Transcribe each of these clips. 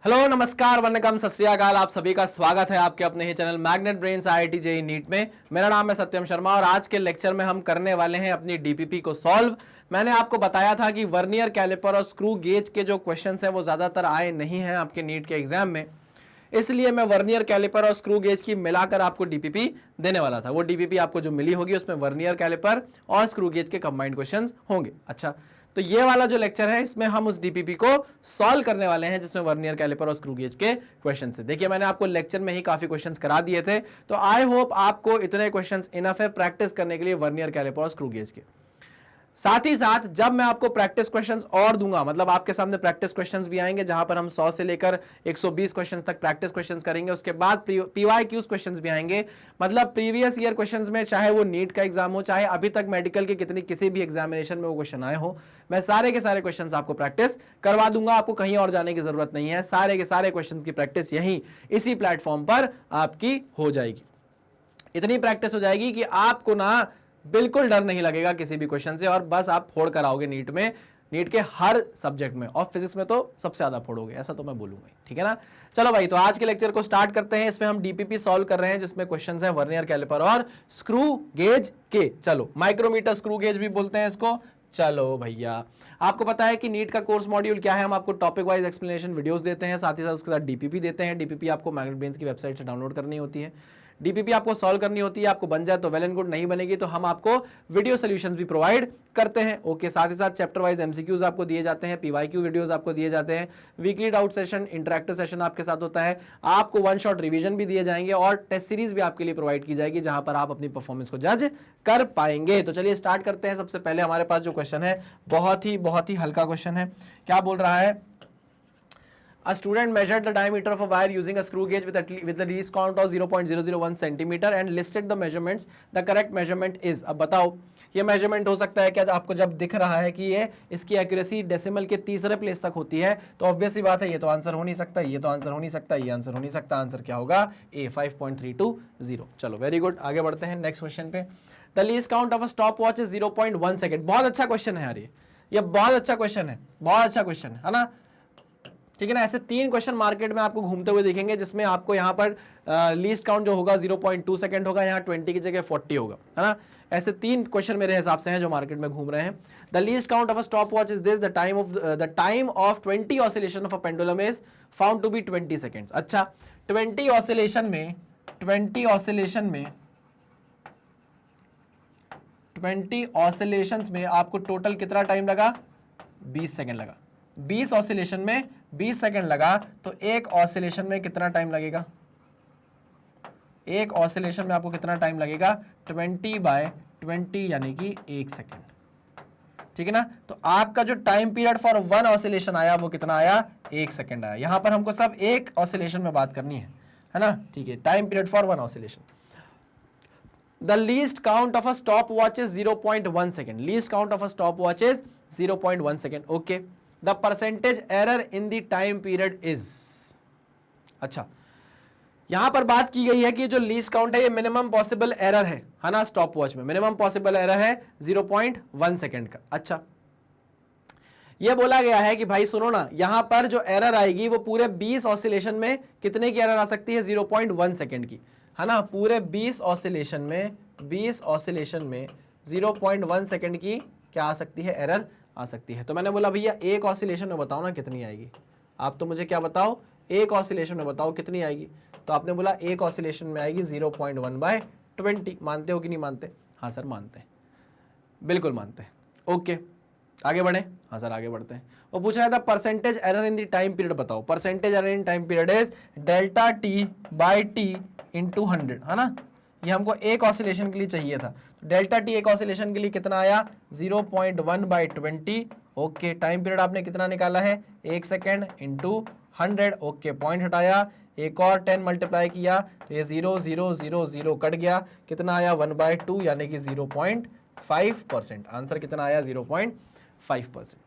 Hello नमस्कार वन्नकम सत श्री अकाल। आप सभी का स्वागत है आपके अपने ही channel magnet brains IIT JEE NEET में। मेरा नाम है सत्यम शर्मा और आज के लेक्चर में हम करने वाले हैं अपनी डीपीपी को सॉल्व। मैंने आपको बताया था कि वर्नियर कैलिपर और स्क्रू गेज के जो क्वेश्चंस हैं वो ज़्यादातर आए नहीं हैं आपके नीट के एग्जाम में, इसलिए मैं वर्नियर कैलिपर और स्क्रू गेज की मिलाकर आपको डीपीपी देने वाला था। वो डीपीपी आपको जो मिली होगी उसमें वर्नियर कैलिपर और स्क्रू गेज के कंबाइंड क्वेश्चंस होंगे। अच्छा, तो ये वाला जो लेक्चर है इसमें हम उस डीपीपी को सॉल्व करने वाले हैं जिसमें वर्नियर कैलिपर और स्क्रू गेज के क्वेश्चन है। देखिए, मैंने आपको लेक्चर में ही काफी क्वेश्चंस करा दिए थे, तो आई होप आपको इतने क्वेश्चंस इनफ है प्रैक्टिस करने के लिए वर्नियर कैलिपर और स्क्रू गेज के। साथ ही साथ जब मैं आपको प्रैक्टिस क्वेश्चंस और दूंगा, मतलब आपके सामने प्रैक्टिस क्वेश्चंस भी आएंगे जहां पर हम 100 से लेकर 120 क्वेश्चंस तक प्रैक्टिस क्वेश्चंस करेंगे। उसके बाद PYQs क्वेश्चंस भी आएंगे, मतलब प्रीवियस ईयर क्वेश्चंस में, चाहे वो नीट का एग्जाम हो, चाहे अभी तक मेडिकल के किसी भी एग्जामिनेशन में वो क्वेश्चन आए हो, मैं सारे के सारे क्वेश्चंस आपको प्रैक्टिस करवा दूंगा। आपको कहीं और जाने की जरूरत नहीं है, सारे के सारे क्वेश्चंस की प्रैक्टिस यहीं इसी प्लेटफॉर्म पर आपकी हो जाएगी। इतनी प्रैक्टिस हो जाएगी कि आपको ना बिल्कुल डर नहीं लगेगा किसी भी क्वेश्चन से, और बस आप फोड़ कर आओगे नीट में, नीट के हर सब्जेक्ट में, और फिजिक्स में तो सबसे ज्यादा फोड़ोगे, ऐसा तो मैं बोलूंगा। ठीक है ना। चलो भाई, तो आज के लेक्चर को स्टार्ट करते हैं। इसमें हम डीपीपी सॉल्व कर रहे हैं जिसमें क्वेश्चंस है वर्नियर कैलिपर और स्क्रू गेज के। चलो, माइक्रोमीटर स्क्रू गेज भी बोलते हैं इसको। चलो भैया, आपको पता है कि नीट का कोर्स मॉड्यूल क्या है, हम आपको टॉपिक वाइज एक्सप्लेनेशन वीडियोस देते हैं, साथ ही साथ उसके साथ डीपीपी देते हैं। डीपीपी आपको मैग्नेट ब्रेन्स की वेबसाइट से डाउनलोड करनी होती है। डीपीपी आपको सॉल्व करनी होती है, आपको बन जाए तो वेल एंड गुड, नहीं बनेगी तो हम आपको वीडियो सॉल्यूशंस भी प्रोवाइड करते हैं। ओके, साथ ही साथ चैप्टर वाइज एमसीक्यूज आपको दिए जाते हैं, PYQ वीडियोस आपको दिए जाते हैं, weekly doubt session, interactive session आपके साथ होता है, आपको वन शॉट रिवीजन भी दिए जाएंगे और टेस्ट सीरीज भी आपके लिए प्रोवाइड की जाएगी जहां पर आप अपनी परफॉर्मेंस को जज कर पाएंगे। तो चलिए स्टार्ट करते हैं। सबसे पहले हमारे पास जो क्वेश्चन है बहुत ही हल्का क्वेश्चन है। क्या बोल रहा है? A student measured the diameter of a wire using a screw gauge with the least count of 0.001 centimeter and listed the measurements. The correct measurement is. अब बताओ, ये मेजरमेंट हो सकता है क्या? आपको जब दिख रहा है कि ये इसकी एक्यूरेसी डेसिमल के तीसरे प्लेस तक होती है, तो ऑब्वियस सी बात है ये तो आंसर हो नहीं सकता, ये तो आंसर हो नहीं सकता, ये आंसर हो नहीं सकता। आंसर क्या होगा? A, 5.320। चलो, वेरी गुड, आगे बढ़ते हैं नेक्स्ट क्वेश्चन पे। The least count of a stop watch is 0.1 second. बहुत अच्छा क्वेश्चन है यार, ये बहुत अच्छा क्वेश्चन है, बहुत अच्छा क्वेश्चन है ना। ठीक है ना। ऐसे 3 क्वेश्चन मार्केट में आपको घूमते हुए दिखेंगे जिसमें आपको यहाँ पर लीस्ट काउंट जो होगा 0.2 सेकंड होगा, यहाँ 20 की जगह 40 होगा, है ना। ऐसे 3 क्वेश्चन मेरे हिसाब से हैं जो मार्केट में घूम रहे हैं। The least count of a stop watch is this, the time of 20 oscillation of a pendulum is found to be 20 seconds. अच्छा, 20 ऑसिलेशन में 20 ऑसिलेशंस में आपको टोटल कितना टाइम लगा? 20 सेकंड लगा। 20 ऑसिलेशन में 20 सेकंड लगा, तो एक ऑसिलेशन में कितना टाइम लगेगा? एक ऑसिलेशन में आपको कितना टाइम लगेगा? 20/20 यानी कि 1 सेकंड। ठीक है ना। तो आपका जो टाइम पीरियड फॉर 1 ऑसिलेशन आया वो कितना आया? 1 सेकंड आया। यहां पर हमको सब एक ऑसिलेशन में बात करनी है ना। ठीक है, time period for 1 oscillation. The least count of a stopwatch is 0.1 second. Least count of a stopwatch is 0.1 second. Okay. The percentage error in the time period is. अच्छा, यहां पर बात की गई है कि जो लीस्ट काउंट है ये मिनिमम पॉसिबल एरर है ना। स्टॉप वॉच में मिनिमम पॉसिबल एरर है 0.1 सेकेंड का। अच्छा, ये बोला गया है कि भाई सुनो ना, यहां पर जो एरर आएगी वो पूरे 20 ऑसिलेशन में कितने की एरर आ सकती है? 0.1 सेकेंड की, है ना। पूरे 20 ऑसिलेशन में 0.1 सेकेंड की क्या आ सकती है? एरर आ सकती है। तो मैंने बोला भैया एक ऑसिलेशन में बताओ ना कितनी आएगी। आप तो मुझे क्या बताओ, एक ऑसिलेशन में बताओ कितनी आएगी। तो आपने बोला एक ऑसिलेशन में आएगी 0.1/20। मानते हो कि नहीं मानते? हाँ सर मानते हैं, बिल्कुल मानते हैं। ओके, आगे बढ़े। हाँ सर आगे बढ़ते हैं। वो पूछ रहा था percentage error in the time period बताओ। Percentage error in time period is delta T/T × 100, है ना। ये हमको एक ऑसिलेशन के लिए चाहिए था। तो डेल्टा T एक ऑसिलेशन के लिए कितना आया? 0.1/20। ओके, टाइम पीरियड आपने कितना निकाला है? 1 सेकेंड × 100। ओके, पॉइंट हटाया, एक और 10 मल्टीप्लाई किया तो ये 0 0 0 0 कट गया। कितना आया? 1/2 यानी कि 0.5%। आंसर कितना आया? 0.5%।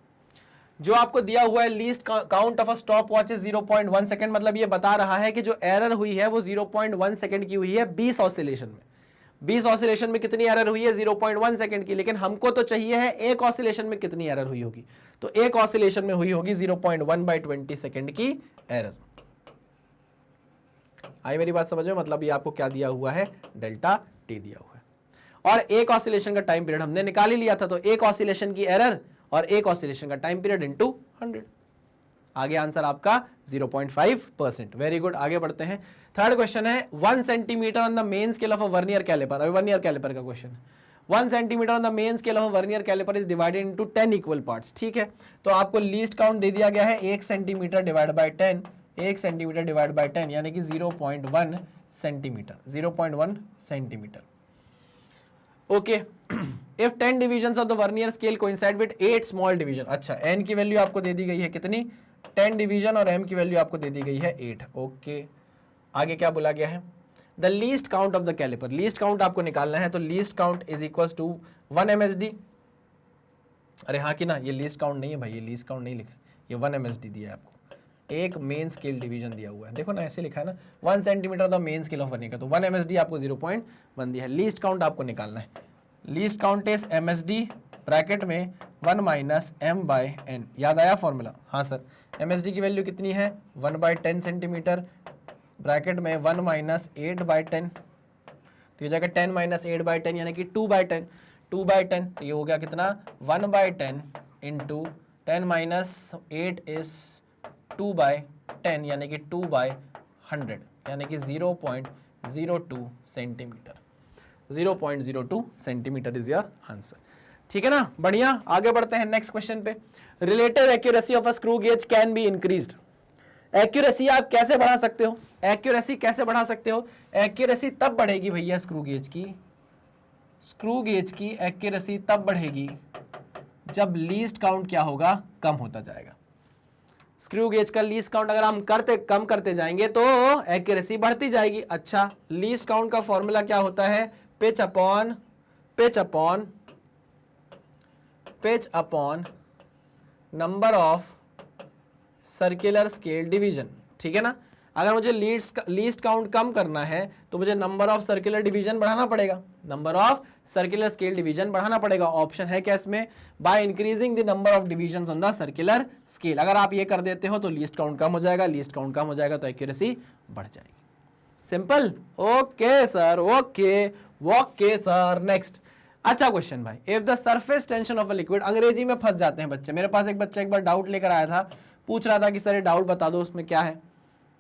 जो आपको दिया हुआ है least count of a stop watch is 0.1 second, मतलब ये बता रहा है कि जो एरर हुई है वो 0.1 सेकंड की हुई है 20 ऑसिलेशन में। 20 ऑसिलेशन में कितनी एरर हुई है? 0.1 सेकंड की। लेकिन हमको तो चाहिए है एक ऑसिलेशन में कितनी एरर हुई होगी। तो एक ऑसिलेशन में हुई होगी 0.1/20 सेकंड की एरर। आई मेरी बात समझ में? मतलब ये आपको क्या दिया हुआ है, डेल्टा टी दिया हुआ है। और एक ऑसिलेशन का टाइम पीरियड हमने निकाल ही लिया था, तो एक ऑसिलेशन की एरर और एक ऑसिलेशन का टाइम पीरियड इनटू 100। आगे आंसर आपका 0.5%। वेरी गुड, आगे बढ़ते हैं। थर्ड क्वेश्चन है 1 centimetre on the main scale of a vernier calliper. अभी वर्नियर कैलिपर का क्वेश्चन है। 1 centimetre on the main scale of a vernier calliper is divided into 10 equal parts. ठीक है, तो आपको लीस्ट काउंट दे दिया गया है 1 centimetre divide by 10, 1 centimetre divide by 10 यानी कि 0.1 centimetre, 0.1 centimetre. Okay, if 10 divisions of the vernier scale coincide with 8 small division. अच्छा, n की वैल्यू आपको दे दी गई है कितनी, 10 डिवीजन, और m की वैल्यू आपको दे दी गई है 8। ओके, आगे क्या बोला गया है, the least count of the calliper. Least count आपको निकालना है, तो least count is equal to 1 MSD। अरे हाँ कि ना, ये लीस्ट काउंट नहीं है भाई, ये लीस्ट काउंट नहीं लिखा, ये 1 MSD दिया है आपको। एक मेन स्केल डिवीजन दिया हुआ है, देखो ना ऐसे लिखा है ना, 1 centimetre the main scale of vernier का, तो 1 MSD आपको 0.1 दिया है। लीस्ट काउंट आपको निकालना है, least count is MSD bracket में 1 माइनस m/n। याद आया फॉर्मूला? हाँ सर, MSD की वैल्यू कितनी है, 1/10 सेंटीमीटर, ब्रैकेट में 1 माइनस 8/10, तो ये जाएगा 10 माइनस 8/10 यानी कि 2/10, 2/10, तो ये हो गया कितना, 1/10 इंटू 10 माइनस 8 इज 2/10 यानी कि 2/100 यानी कि 0.02 centimetre. 0.02 centimetre is your answer. ठीक है ना, बढ़िया, आगे बढ़ते हैं नेक्स्ट क्वेश्चन पे। Relative accuracy of a screw gauge can be increased. Accuracy आप कैसे बढ़ा सकते हो, एक्यूरेसी कैसे बढ़ा सकते हो? एक्यूरेसी तब बढ़ेगी भैया स्क्रू गेज की एक्यूरेसी तब बढ़ेगी जब लीस्ट काउंट क्या होगा, कम होता जाएगा। स्क्रू गेज का लीस्ट काउंट अगर हम कम करते जाएंगे तो एक्यूरेसी बढ़ती जाएगी। अच्छा, लीस्ट काउंट का फॉर्मूला क्या होता है, pitch upon number of circular scale division. ठीक है ना, अगर मुझे लीस्ट काउंट कम करना है तो मुझे नंबर ऑफ सर्कुलर डिवीजन बढ़ाना पड़ेगा, number of circular scale division बढ़ाना पड़ेगा। ऑप्शन है क्या इसमें, by increasing the number of division on the circular scale. अगर आप ये कर देते हो तो लीस्ट काउंट कम हो जाएगा, लीस्ट काउंट कम हो जाएगा तो एक्यूरेसी बढ़ जाएगी। Simple. Okay sir, okay sir. Next, अच्छा क्वेश्चन भाई, if the surface tension of a liquid, अंग्रेजी में फंस जाते हैं बच्चे। मेरे पास एक बच्चा एक बार डाउट लेकर आया था, पूछ रहा था कि सर ये डाउट बता दो उसमें क्या है,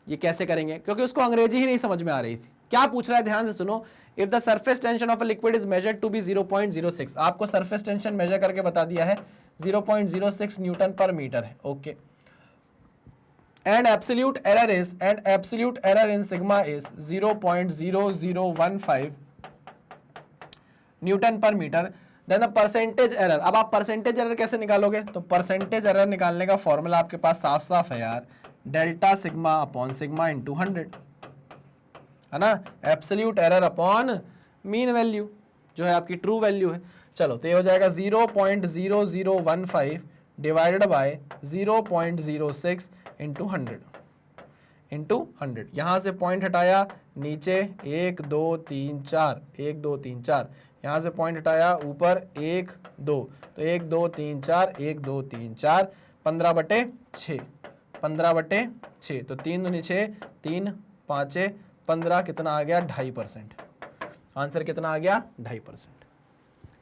ये कैसे करेंगे, क्योंकि उसको अंग्रेजी ही नहीं समझ में आ रही थी। क्या पूछ रहा है, ध्यान से सुनो। If the surface tension of a liquid is measured to be 0.06, आपको सरफेस टेंशन मेजर करके बता दिया है 0.06 न्यूटन पर मीटर है। Okay, and absolute error in sigma is 0.0015 newton per metre. Then the percentage error, अब आप percentage error कैसे निकालोगे, तो परसेंटेज एरर निकालने का फॉर्मूला आपके पास साफ साफ है यार, delta sigma upon sigma into 100, है ना, absolute error upon mean value जो है आपकी ट्रू वैल्यू है। चलो, तो ये हो जाएगा 0.0015 डिवाइडेड बाय 0.06 इंटू 100 यहाँ से पॉइंट हटाया, नीचे 1 2 3 4, 1 2 3 4, यहाँ से पॉइंट हटाया, ऊपर 1 2, तो 1 2 3 4, 1 2 3 4, 15/6, 15/6, तो 3 दूनी 6, 3 5 15, कितना आ गया, 2.5%। आंसर कितना आ गया, 2.5%।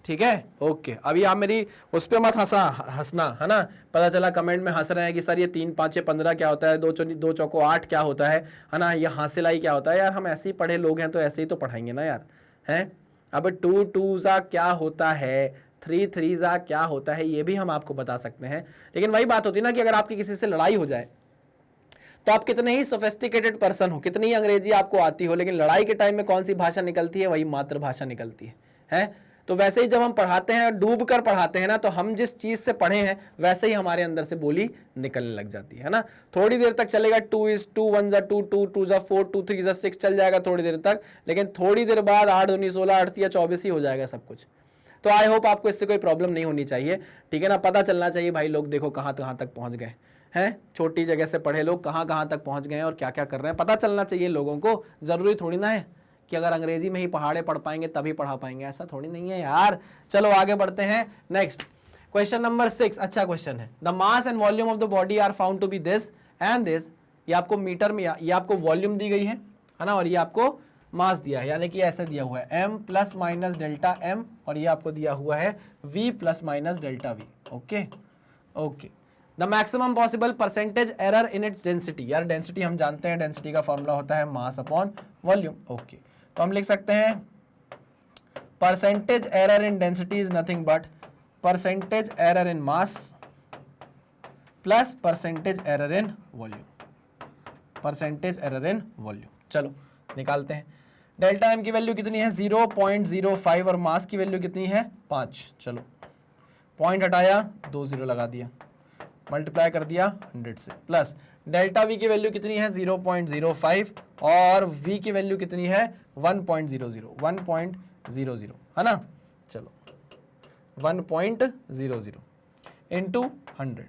ठीक है, ओके। अभी आप मेरी उस पर मत हंसना, है ना। पता चला कमेंट में हंस रहे हैं कि सर ये 3 5 15 क्या होता है, 2 चौको 8 क्या होता है ना, ये हासिलाई क्या होता है। यार हम ऐसे ही पढ़े लोग हैं तो ऐसे ही तो पढ़ाएंगे ना यार, हैं। अब 2 2 क्या होता है, 3 3 क्या होता है, ये भी हम आपको बता सकते हैं। लेकिन वही बात होती है ना कि अगर आपकी किसी से लड़ाई हो जाए तो आप कितने ही सोफिस्टिकेटेड पर्सन हो, कितनी ही अंग्रेजी आपको आती हो, लेकिन लड़ाई के टाइम में कौन सी भाषा निकलती है, वही मातृभाषा निकलती है। तो वैसे ही जब हम पढ़ाते हैं, डूब कर पढ़ाते हैं ना, तो हम जिस चीज से पढ़े हैं वैसे ही हमारे अंदर से बोली निकलने लग जाती है ना। थोड़ी देर तक चलेगा, 2 is 2 1 is 2 2 2 is 4 2 3 is 6 चल जाएगा थोड़ी देर तक, लेकिन थोड़ी देर बाद 8 2 16 8 3 24 ही हो जाएगा सब कुछ। तो आई होप आपको इससे कोई प्रॉब्लम नहीं होनी चाहिए, ठीक है ना। पता चलना चाहिए भाई लोग देखो कहाँ तक पहुँच गए हैं, छोटी जगह से पढ़े लोग कहाँ तक पहुँच गए हैं और क्या क्या कर रहे हैं, पता चलना चाहिए लोगों को। जरूरी थोड़ी ना है कि अगर अंग्रेजी में ही पढ़ पाएंगे तभी पढ़ा पाएंगे, ऐसा थोड़ी नहीं है यार। चलो आगे बढ़ते हैं। नेक्स्ट क्वेश्चन नंबर 6, अच्छा क्वेश्चन है। The mass and volume of the body are found to be this and this. ये आपको मीटर में, ये आपको वॉल्यूम दी गई है है ना, और ये आपको मास दिया है, यानी कि ऐसे दिया हुआ है m plus minus delta m, और ये आपको दिया हुआ है v plus minus delta v। Okay okay. The maximum possible percentage error in its density, यार डेंसिटी हम जानते हैं, डेंसिटी का फॉर्मूला होता है मास अपॉन वॉल्यूम। ओके, तो हम लिख सकते हैं percentage error in density is nothing but percentage error in mass plus percentage error in volume, percentage error in volume. चलो निकालते हैं। डेल्टा एम की वैल्यू कितनी है 0.05 और मास की वैल्यू कितनी है 5। चलो पॉइंट हटाया, 2 0 लगा दिया, मल्टीप्लाई कर दिया 100 से, प्लस डेल्टा वी की वैल्यू कितनी है 0.05 और वी की वैल्यू कितनी है 1.00 है ना। चलो 1.00 इंटू 100,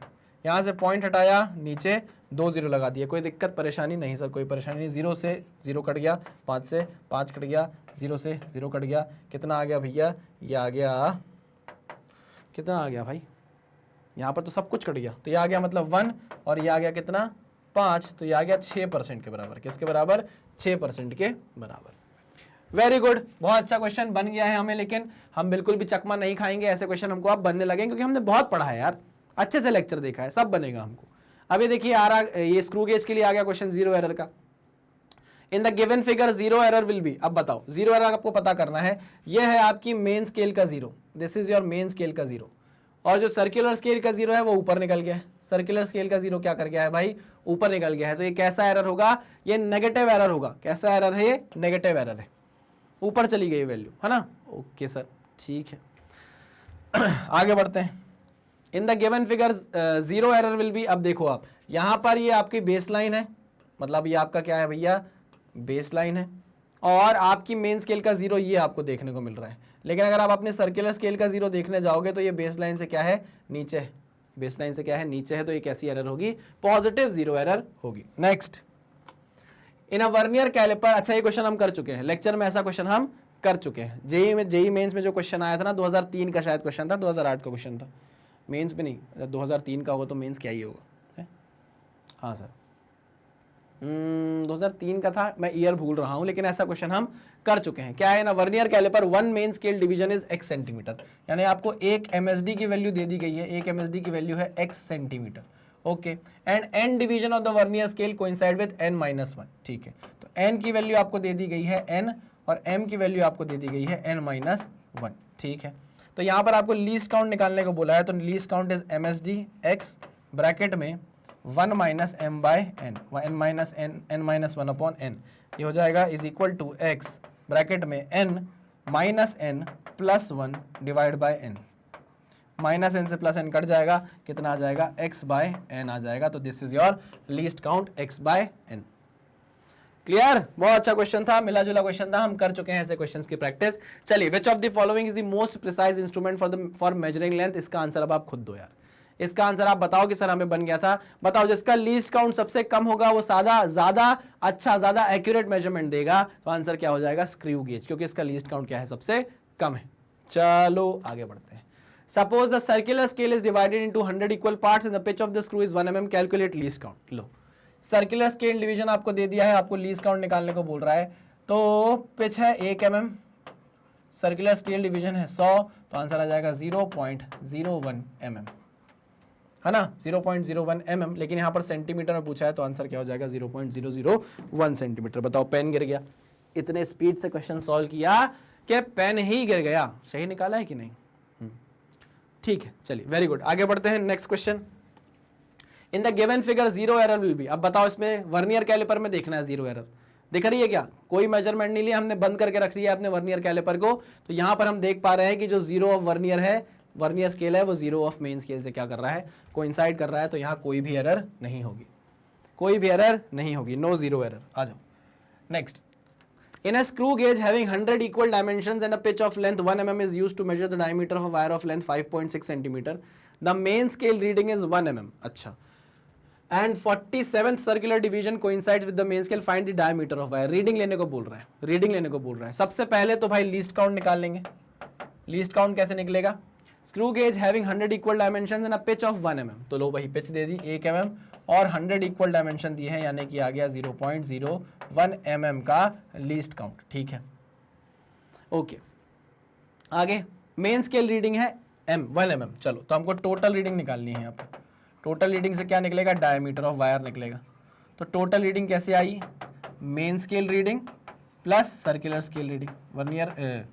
यहाँ से पॉइंट हटाया, नीचे 2 0 लगा दिए। कोई दिक्कत परेशानी नहीं सर, कोई परेशानी नहीं। 0 से 0 कट गया, 5 से 5 कट गया, 0 से 0 कट गया, कितना आ गया भैया, ये आ गया, कितना आ गया भाई, यहाँ पर तो सब कुछ कट गया, तो ये आ गया मतलब 1 और ये आ गया कितना 5, तो ये आ गया 6% के बराबर। किसके बराबर, 6% के बराबर। वेरी गुड, बहुत अच्छा क्वेश्चन बन गया है हमें, लेकिन हम बिल्कुल भी चकमा नहीं खाएंगे, ऐसे क्वेश्चन हमको अब बनने लगेंगे क्योंकि हमने बहुत पढ़ा है यार, अच्छे से लेक्चर देखा है, सब बनेगा हमको। अभी देखिए आ रहा, ये स्क्रू गेज के लिए आ गया क्वेश्चन 0 एरर का। In the given figure 0 error will be, अब बताओ 0 एरर आपको पता करना है, ये है आपकी मेन स्केल का 0, this is your main scale का 0, और जो सर्कुलर स्केल का 0 है वो ऊपर निकल गया है। सर्कुलर स्केल का 0 क्या कर गया है भाई, ऊपर निकल गया है, तो ये कैसा एरर होगा, ये नेगेटिव एरर होगा। कैसा एरर है ये, नेगेटिव एरर है, ऊपर चली गई वैल्यू, है ना। ओके सर, ठीक है। आगे बढ़ते हैं। In the given figure 0 error will be, अब देखो आप यहां पर ये आपकी बेस लाइन है, मतलब ये आपका क्या है भैया, बेस लाइन है, और आपकी मेन स्केल का 0 ये आपको देखने को मिल रहा है। लेकिन अगर आप अपने सर्कुलर स्केल का 0 देखने जाओगे तो ये बेस लाइन से क्या है, नीचे है, बेस लाइन से क्या है, नीचे है, तो ये कैसी एरर होगी, पॉजिटिव 0 एरर होगी। नेक्स्ट, इन अ वर्नियर कैलिपर, अच्छा ये क्वेश्चन हम कर चुके हैं लेक्चर में, ऐसा क्वेश्चन हम कर चुके हैं। जेई मेंस में जो क्वेश्चन आया था ना, 2003 का शायद क्वेश्चन था, 2008 का क्वेश्चन था, मेंस में नहीं, 2003 का होगा तो मेंस क्या ही होगा है? हाँ सर 2003 का था, मैं ईयर भूल रहा हूं, लेकिन ऐसा क्वेश्चन हम कर चुके हैं। क्या है ना, vernier calliper 1 main scale division is x centimetre, यानी आपको एक MSD की वैल्यू दे दी गई है, एक MSD की वैल्यू है x centimetre. Okay, and n division of the vernier scale coincide with n-1, ठीक है। तो n की वैल्यू आपको दे दी गई है n, और m की वैल्यू आपको दे दी गई है n-1, ठीक है। तो यहाँ पर आपको लीस्ट काउंट निकालने को बोला है, तो least count is MSD x bracket में 1 minus m by n, n-1 upon n, ये हो जाएगा is equal to x bracket में n minus n plus 1 divide by n, minus n से प्लस n कट जाएगा, कितना आ जाएगा, x बाय n आ जाएगा। तो this is your least count x by n। Clear, बहुत अच्छा क्वेश्चन था, मिला जुला क्वेश्चन था, हम कर चुके हैं ऐसे क्वेश्चंस की प्रैक्टिस। चलिए, which of the following is the most precise instrument for measuring length, इसका आंसर अब आप खुद दो यार, इसका आंसर आप बताओ कि सर हमें बन गया था। बताओ, जिसका लीस्ट काउंट सबसे कम होगा वो ज्यादा अच्छा, ज्यादा एक्यूरेट मेजरमेंट देगा, तो आंसर क्या हो जाएगा, स्क्रू गेज, क्योंकि इसका लीस्ट काउंट क्या है, सबसे कम है। चलो आगे बढ़ते हैं। Suppose the circular scale is divided into 100 equal parts and the pitch of the screw is 1 mm, calculate least count. Low, circular scale division आपको दे दिया है, आपको लीस्ट काउंट निकालने को बोल रहा है, तो पिच है 1 mm, सर्कुलर स्केल डिवीजन है 100, तो आंसर आ जाएगा 0.01 mm, है ना, 0.01 mm, लेकिन यहाँ पर सेंटीमीटर में पूछा है, तो आंसर क्या हो जाएगा, 0.001 सेंटीमीटर। बताओ, पेन गिर गया, इतने स्पीड से क्वेश्चन सॉल्व किया कि पेन ही गिर गया। सही निकाला है कि नहीं, ठीक है। चलिए, वेरी गुड, आगे बढ़ते हैं। Next question, in the given figure 0 error will be, अब बताओ इसमें वर्नियर कैलिपर में देखना है 0 एरर, दिख रही है क्या, कोई मेजरमेंट नहीं लिया हमने, बंद करके रख लिया अपने वर्नियर कैलिपर को, तो यहां पर हम देख पा रहे हैं कि जो 0 ऑफ वर्नियर है, वर्नियर स्केल है, वो 0 ऑफ मेन स्केल से क्या कर रहा है, कोइंसाइड कर रहा है, तो यहाँ कोई भी एरर नहीं होगी, कोई भी एरर नहीं होगी, नो 0 एरर। आ जाओ next. In a screw gauge having 100 equal dimensions and a pitch of length 1 mm is used to measure the diameter of a wire of length 5.6 cm. The main scale reading is 1 mm. अच्छा. And 47th circular division coincides with the main scale. Find the diameter of wire. Reading लेने को बोल रहा है. Reading लेने को बोल रहा है. सबसे पहले तो भाई least count निकाल लेंगे. Least count कैसे निकलेगा? Screw gauge having 100 equal dimensions and a pitch of 1 mm. तो लो भाई pitch दे दी 1 mm और 100 इक्वल डायमेंशन दिए हैं, यानी कि आ गया 0.01 mm का लीस्ट काउंट। ठीक है, ओके। आगे मेन स्केल रीडिंग है 1 mm। चलो, तो हमको टोटल रीडिंग निकालनी है यहाँ पे। टोटल रीडिंग से क्या निकलेगा? डायमीटर ऑफ वायर निकलेगा। तो टोटल रीडिंग कैसे आई? Main scale reading plus circular scale reading. Vernier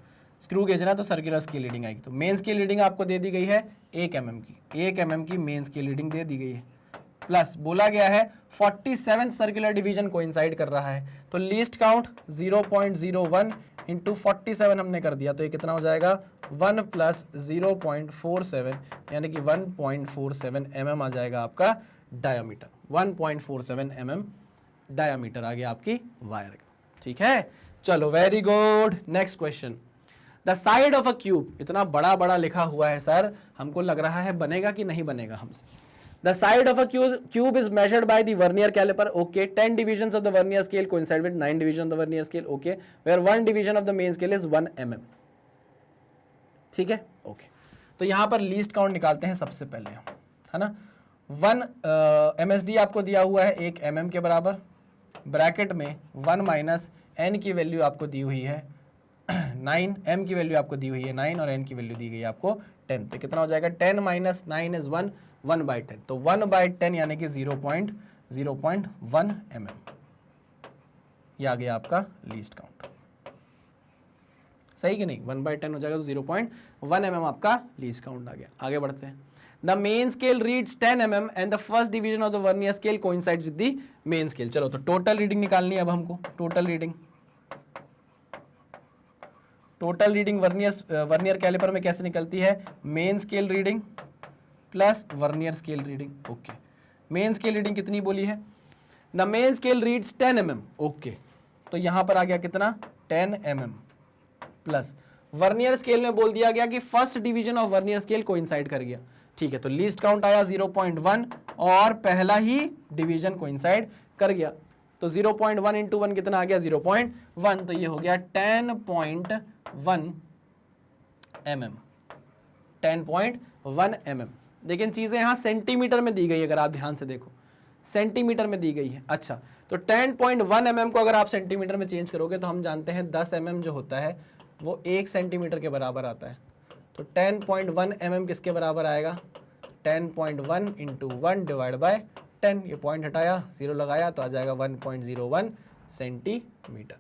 screw gauge ना, तो सर्कुलर स्केल रीडिंग आएगी। तो मेन स्केल रीडिंग आपको दे दी गई है 1 mm की, 1 mm की मेन स्केल रीडिंग दे दी गई है। प्लस बोला गया है 47 सर्कुलर डिवीजन कोइंसाइड कर रहा है, तो लीस्ट काउंट 0.01 इंटू 47 हमने कर दिया, तो ये कितना हो जाएगा? 1 प्लस 0.47, यानी कि 1.47 mm आ जाएगा आपका डायामीटर। 1.47 mm डायामीटर आ गया आपकी वायर का। ठीक है, चलो, very good. Next question, the side of a cube. इतना बड़ा बड़ा लिखा हुआ है सर, हमको लग रहा है बनेगा कि नहीं बनेगा हमसे। The side of a cube is measured by the vernier calliper. Okay, 10 divisions of the vernier scale coincide with 9 division of the vernier scale. Okay, where 1 division of the main scale is 1 mm। ठीक है, okay. तो यहां पर least count निकालते हैं सबसे पहले, है ना। 1 MSD आपको दिया हुआ है 1 mm के बराबर, ब्रैकेट में 1 माइनस n की वैल्यू आपको दी हुई है 9, m की वैल्यू आपको दी हुई है 9 और n की वैल्यू दी गई है आपको 10। तो कितना हो जाएगा? 10 माइनस 9 इज 1, 1/10। तो 1/10 यानी कि 0.01 mm। ये आ गया आपका लीस्ट काउंट, सही कि नहीं? 1/10 हो जाएगा तो 0.1 mm आपका लीस्ट काउंट आ गया। आगे बढ़ते हैं। The main scale reads 10 mm and the first division of the vernier scale coincides with the main scale. चलो, तो टोटल रीडिंग निकालनी है अब हमको। टोटल रीडिंग वर्नियर कैलिपर में कैसे निकलती है? Main scale reading plus vernier scale reading. Okay, main scale reading कितनी बोली है? The main scale reads 10 mm। Okay, तो यहां पर आ गया कितना? 10 mm प्लस वर्नियर स्केल में बोल दिया गया कि first division of vernier scale coincide कर गया। ठीक है, तो लीस्ट काउंट आया 0.1 और पहला ही डिवीजन कोइंसाइड कर गया। तो 0.1 इंटू 1 कितना आ गया? 0.1। तो ये हो गया 10.1 mm। 10.1 mm। लेकिन चीजें यहां सेंटीमीटर में दी गई है, अगर आप ध्यान से देखो सेंटीमीटर में दी गई है। अच्छा, तो 10.1 mm को अगर आप सेंटीमीटर में चेंज करोगे तो हम जानते हैं 10 mm जो होता है वो 1 सेंटीमीटर के बराबर आता है। तो 10.1 mm किसके बराबर आएगा? 10.1 इंटू 1 डिवाइड बाय 10। ये पॉइंट हटाया, 0 लगाया, तो आ जाएगा 1.01 सेंटीमीटर।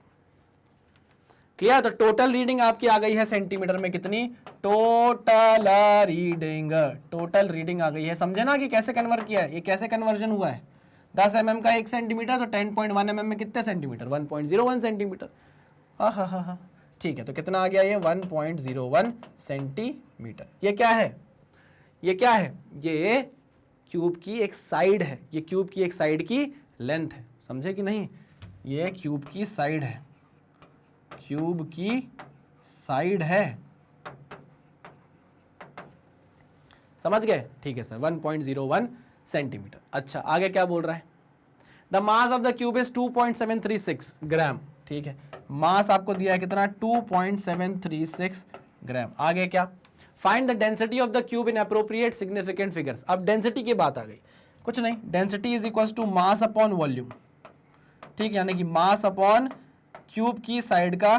क्लियर? तो टोटल रीडिंग आपकी आ गई है सेंटीमीटर में कितनी? टोटल रीडिंग आ गई है। समझे ना कि कैसे कन्वर्ट किया है? ये कैसे कन्वर्जन हुआ है? 10 mm का 1 सेंटीमीटर, तो 10.1 mm में कितने सेंटीमीटर? 1.01 सेंटीमीटर। हाँ, ठीक है, तो कितना आ गया ये? 1.01 सेंटीमीटर। ये क्या है? ये क्यूब की एक साइड है। ये क्यूब की एक साइड की लेंथ है, समझे कि नहीं? ये क्यूब की साइड है, क्यूब की साइड है, समझ गए? ठीक है सर, 1.01 सेंटीमीटर। अच्छा, आगे क्या बोल रहा है? The mass of the cube is 2.736 ग्राम। ठीक है, मास आपको दिया है कितना? 2.736 ग्राम। आगे क्या? Find the density of the cube in appropriate significant figures. अब डेंसिटी की बात आ गई। कुछ नहीं, density is equal to mass upon volume. ठीक, यानी कि मास अपॉन क्यूब की साइड का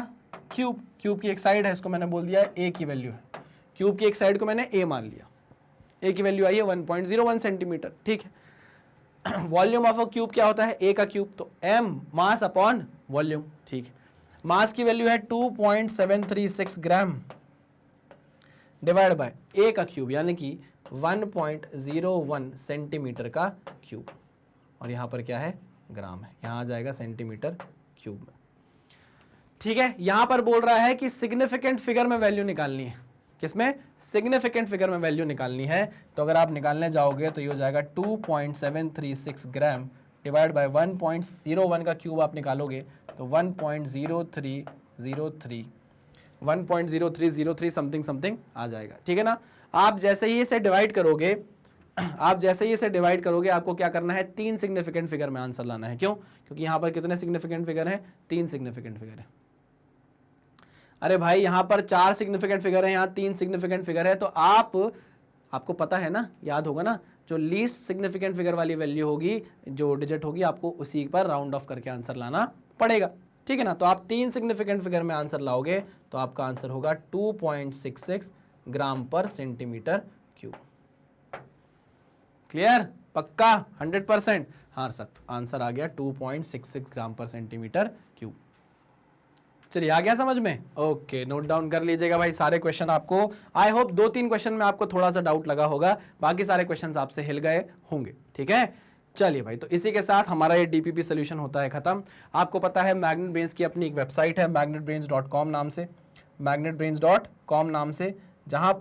क्यूब की एक साइड है, इसको मैंने बोल दिया ए की वैल्यू है। क्यूब की एक साइड को मैंने ए मान लिया, ए की वैल्यू आई है 1.01 सेंटीमीटर। ठीक है, वॉल्यूम ऑफ अ क्यूब क्या होता है? ए का क्यूब, तो एम मास अपॉन वॉल्यूम। ठीक है, मास की वैल्यू है 2.736 ग्राम डिवाइड बाय ए का क्यूब, यानी कि 1.01 सेंटीमीटर का क्यूब, और यहां पर क्या है? ग्राम है, यहां आ जाएगा सेंटीमीटर क्यूब में। ठीक है, यहां पर बोल रहा है कि सिग्निफिकेंट फिगर में वैल्यू निकालनी है। किसमें? सिग्निफिकेंट फिगर में वैल्यू निकालनी है। तो अगर आप निकालने जाओगे तो ये हो जाएगा 2.736 ग्राम डिवाइड बाय 1.01 का क्यूब आप निकालोगे तो 1.0303 समथिंग आ जाएगा। ठीक है ना? आप जैसे ही इसे डिवाइड करोगे आपको क्या करना है? 3 सिग्निफिकेंट फिगर में आंसर लाना है। क्यों? क्योंकि यहां पर कितने सिग्निफिकेंट फिगर हैं? 3 सिग्निफिकेंट फिगर है। अरे भाई, यहां पर 4 सिग्निफिकेंट फिगर है, यहां 3 सिग्निफिकेंट फिगर है, तो आपको पता है ना, याद होगा ना, जो लीस्ट सिग्निफिकेंट फिगर वाली वैल्यू होगी, जो डिजिट होगी, आपको उसी पर राउंड ऑफ करके आंसर लाना पड़ेगा, ठीक है ना। तो आप 3 सिग्निफिकेंट फिगर में आंसर लाओगे तो आपका आंसर होगा 2.66 ग्राम पर सेंटीमीटर क्यूब। क्लियर, पक्का 100%? हाँ सर, आंसर आ गया 2.66 ग्राम पर सेंटीमीटर क्यूब। चलिए आ गया समझ में? ओके, नोट डाउन कर लीजिएगा भाई सारे क्वेश्चन आपको। आई होप 2-3 क्वेश्चन में आपको थोड़ा सा डाउट लगा होगा, बाकी सारे क्वेश्चन आपसे हिल गए होंगे, ठीक है। चलिए भाई, तो इसी के साथ हमारा ये डीपीपी सोल्यूशन होता है खत्म। आपको पता है मैग्नेट ब्रेन्स की अपनी एक वेबसाइट है magnetbrains.com नाम से, magnetbrains.com नाम से, जहां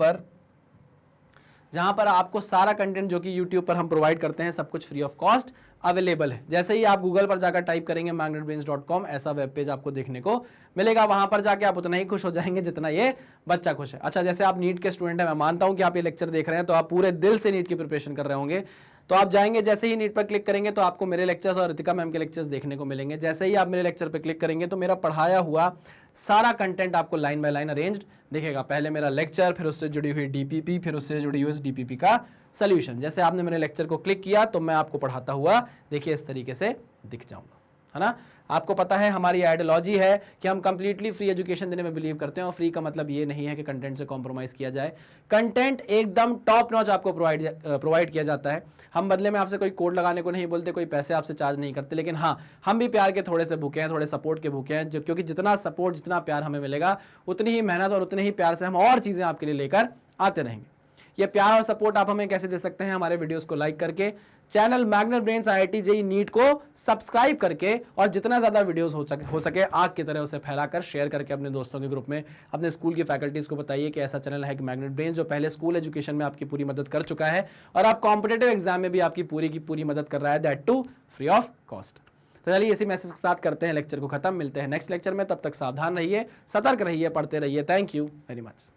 पर आपको सारा कंटेंट जो कि यूट्यूब पर हम प्रोवाइड करते हैं सब कुछ फ्री ऑफ कॉस्ट अवेलेबल है। जैसे ही आप गूगल पर जाकर टाइप करेंगे magnetbrains.com, ऐसा वेब पेज आपको देखने को मिलेगा। वहां पर जाके आप उतना ही खुश हो जाएंगे जितना ये बच्चा खुश है। अच्छा, जैसे आप नीट के स्टूडेंट हैं, मैं मानता हूं कि आप ये लेक्चर देख रहे हैं तो आप पूरे दिल से नीट की प्रिपरेशन कर रहे होंगे। तो आप जाएंगे, जैसे ही नीट पर क्लिक करेंगे तो आपको मेरे लेक्चर्स और रितिका मैम के लेक्चर्स देखने को मिलेंगे। जैसे ही आप मेरे लेक्चर पर क्लिक करेंगे तो मेरा पढ़ाया हुआ सारा कंटेंट आपको लाइन बाय लाइन अरेंज्ड दिखेगा। पहले मेरा लेक्चर, फिर उससे जुड़ी हुई डीपीपी, फिर उससे जुड़ी हुई डीपीपी का सोल्यूशन। जैसे आपने मेरे लेक्चर को क्लिक किया तो मैं आपको पढ़ाता हुआ देखिए इस तरीके से दिख जाऊंगा, है ना। आपको पता है हमारी आइडियोलॉजी है कि हम कंप्लीटली फ्री एजुकेशन देने में बिलीव करते हैं, और फ्री का मतलब ये नहीं है कि कंटेंट से कॉम्प्रोमाइज किया जाए। कंटेंट एकदम टॉप नॉच आपको प्रोवाइड किया जाता है। हम बदले में आपसे कोई कोड लगाने को नहीं बोलते, कोई पैसे आपसे चार्ज नहीं करते, लेकिन हाँ, हम भी प्यार के थोड़े से भूखे हैं, थोड़े सपोर्ट के भूखे हैं, क्योंकि जितना सपोर्ट, जितना प्यार हमें मिलेगा उतनी ही मेहनत और उतने ही प्यार से हम और चीज़ें आपके लिए लेकर आते रहेंगे। ये प्यार और सपोर्ट आप हमें कैसे दे सकते हैं? हमारे वीडियोस को लाइक करके, channel magnet brains IIT JEE NEET को सब्सक्राइब करके, और जितना ज्यादा वीडियोस हो सके आग की तरह उसे फैलाकर शेयर करके अपने दोस्तों के ग्रुप में, अपने स्कूल की फैकल्टीज को बताइए कि ऐसा चैनल है कि मैग्नेट ब्रेन्स, जो पहले स्कूल एजुकेशन में आपकी पूरी मदद कर चुका है और आप कॉम्पिटेटिव एग्जाम में भी आपकी पूरी की पूरी मदद कर रहा है, that too free of cost. तो चलिए इसी मैसेज के साथ करते हैं लेक्चर को खत्म। मिलते हैं नेक्स्ट लेक्चर में, तब तक सावधान रहिए, सतर्क रहिए, पढ़ते रहिए। Thank you very much.